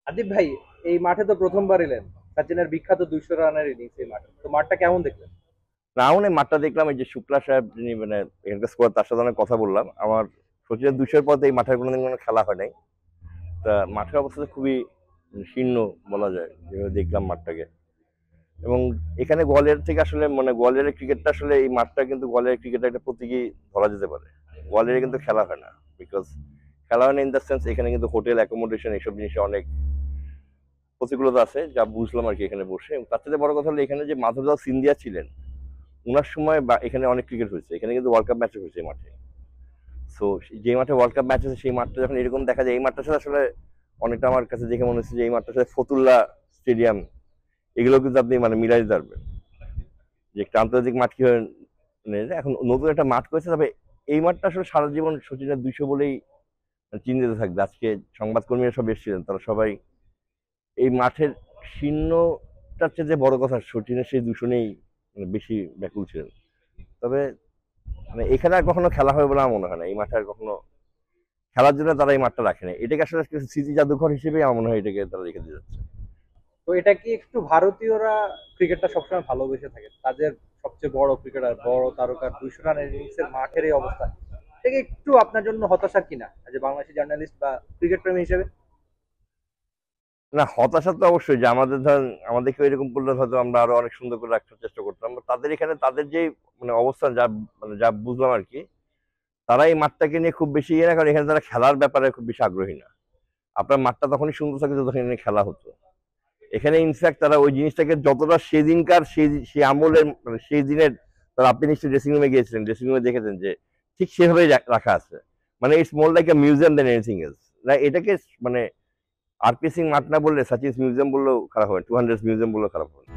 আদিব ভাই, এই মাঠে তো প্রথমবার এলেন। সচিনের বিখ্যাত 200 রানের ইনিংস এই মাঠে, তো মাঠটা কেমন দেখলেন? রাউন্ডে মাঠটা দেখলাম, এই যে শুক্লা সাহেব যিনি মানে এখানকার স্কোয়াড, তার সাথে অনেক কথা বললাম। আমার সচিনের 200-এর পথে এই মাঠের কোনোদিন কোনো খেলা হয় নাই। তা মাঠের অবস্থা খুবই শীর্ণ বলা যায়, যেভাবে দেখলাম মাঠটাকে। এবং এখানে গোয়ালিয়র থেকে আসলে মানে গোয়ালিয়রের ক্রিকেটটা আসলে এই মাঠটা কিন্তু গোয়ালিয়রের ক্রিকেটের একটা প্রতীকী ধরা যেতে পারে। গোয়ালিয়রে কিন্তু খেলা হয় না, বিকজ খেলা হয় না ইন দ্য সেন্স এখানে কিন্তু হোটেল অ্যাকোমোডেশন এইসব জিনিসে অনেক প্রতিকূলতা আছে, যা বুঝলাম আর কি এখানে বসে। এবং তার সাথে বড় কথা হলো, এখানে যে মাধবদাস সিন্ধিয়া ছিলেন, উনার সময় বা এখানে অনেক ক্রিকেট হয়েছে, এখানে কিন্তু ওয়ার্ল্ড কাপ ম্যাচ হয়েছে এই মাঠে। সো যে মাঠে ওয়ার্ল্ড কাপ ম্যাচ আছে সেই মাঠটা যখন এরকম দেখা যায়, এই মাঠটার সাথে আসলে অনেকটা আমার কাছে দেখে মনে হচ্ছে যে এই মাঠটার সাথে ফতুল্লা স্টেডিয়াম এগুলো কিন্তু আপনি মানে মিলাই দিতে পারবেন, যে একটা আন্তর্জাতিক মাঠ কি মানে এখন নতুন একটা মাঠ করেছে। তবে এই মাঠটা আসলে সারা জীবন সচিনের 200 বলেই চিহ্নিত থাকবে। আজকে সংবাদকর্মীরা সব এসেছিলেন, তারা সবাই এই মাঠের শীর্ণটার চেয়ে যে বড় কথা, সচিনের সেই 200 নেই মানে বেশি ব্যাকুল ছিলেন। তবে মানে এখানে আর কখনো খেলা হবে বলে আমার মনে হয় না, এই মাঠে আর কখনো খেলার জন্য তারা এই মাঠটা রাখে না। এটাকে আসলে স্মৃতি জাদুঘর হিসেবে আমার মনে হয় এটাকে তারা রেখে দিয়ে যাচ্ছে। তো এটা কি একটু ভারতীয়রা ক্রিকেটটা সবসময় ভালোবেসে থাকে, তাদের সবচেয়ে বড় ক্রিকেটার, বড় তারকার 200 রানের ইনিংসের মাঠের এই অবস্থা, এটা কি একটু আপনার জন্য হতাশা কিনা যে বাংলাদেশি জার্নালিস্ট বা ক্রিকেট প্রেমী হিসেবে? না, হতাশা তো অবশ্যই, যে আমাদের ধরেন আমাদেরকে এরকম করলে হয়তো আমরা আরো অনেক সুন্দর করে রাখার চেষ্টা করতাম। তাদের এখানে তাদের যে মানে অবস্থান, যা মানে যা বুঝলাম আর কি, তারা এই মাঠটাকে নিয়ে খুব বেশি ইয়ে না, কারণ এখানে তারা খেলার ব্যাপারে খুব বেশি আগ্রহী না। আপনার মাঠটা তখনই সুন্দর থাকে যখন এখানে খেলা হতো। এখানে ইনফ্যাক্ট তারা ওই জিনিসটাকে যতটা সেদিনকার সেই আমলের মানে সেই দিনের, তারা আপনি নিশ্চয়ই ড্রেসিং রুমে গিয়েছিলেন, ড্রেসিং রুমে দেখেছেন যে ঠিক সেভাবেই রাখা আছে। মানে it's more like a museum than anything else. না, এটাকে মানে আরপি সিং মাঠ না বললে সচিন মিউজিয়াম বললেও খারাপ হবে, 200 মিউজিয়াম বললেও খারাপ হবে না।